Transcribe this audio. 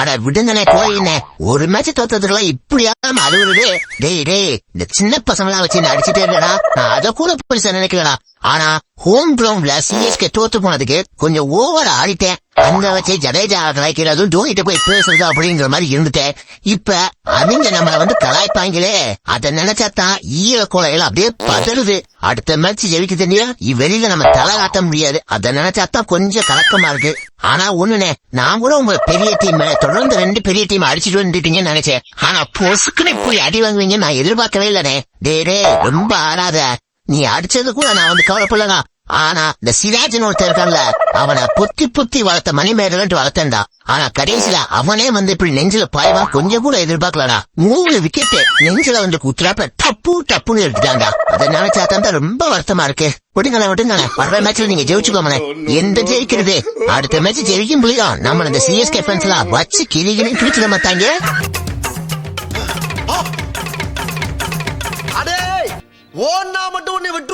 அட விடுங்கண்ணே கோயில்னே, ஒரு மேட்ச் தோத்ததுக்குலாம் இப்படியாம அழுகுறது. டேய் இந்த சின்ன பசங்களா வச்சு அடிச்சுட்டே இருக்கடா, நான் அத கூட பெருசா நினைக்கலடா. ஆனா ஹோம் கிரவுண்ட்ல சிஎஸ்கே தோத்து போனதுக்கு கொஞ்சம் ஓவரா ஆடிட்டேன். அங்க வச்சு ஜடேஜா கலாய்க்கிறதும் தோனிட்ட போய் பேசுறது அப்படிங்கிற மாதிரி இருந்துட்டேன். இப்ப அவங்க நம்மள கலாய்ப்பாங்களே, அத நினைச்சாதான் ஈர கோலையில அப்படியே பதறுது. அடுத்த மேட்ச் ஜெயிக்க தெரியா, வெளியில நம்ம தலை காட்ட முடியாது. அத நினைச்சாதான் கொஞ்சம் கலக்கமா இருக்கு. ஆனா ஒண்ணுனே, நான் கூட உங்க பெரிய டீம் தொடர்ந்து 2 பெரிய டீம் அடிச்சுட்டு வந்துட்டீங்கன்னு நினைச்சேன். ஆனா பொசுக்குன்னு போய் அடி வாங்குவீங்க நான் எதிர்பார்க்கவே இல்லனே. டே ரொம்ப ஆடாத, நீ அடிச்சது கூட நான் கவலைப்படலனா. ஆனா இந்த சிராஜன் ஒருத்தர் இருக்கான்ல, அவனை புத்தி வளர்த்த மணிமேரலன்ட்டு வளர்த்தேன்டா. ஆனா கடைசியில அவனே இப்படி நெஞ்சில பாய்வா கொஞ்சம் கூட எதிர்பார்க்கலடா. 3 விக்கெட் நெஞ்சில குத்துறாப்ப டப்புன்னு எடுத்துட்டான்டா. அதை நினைச்சாதான் ரொம்ப வருத்தமா இருக்கு. விடுங்களேன், வர்ற மேட்ச்ல நீங்க ஜெயிச்சுக்கோமனே. எந்த ஜெயிக்கிறது, அடுத்த மேட்ச் ஜெயிக்கும் புள்ளியும் நம்ம இந்த சிஎஸ்கே ஃபேன்ஸ் எல்லாம் வச்சு கிளிகிளி கிழிச்சிட மாட்டாங்க. ஓன்னா மட்டும் உன்னை விட்டு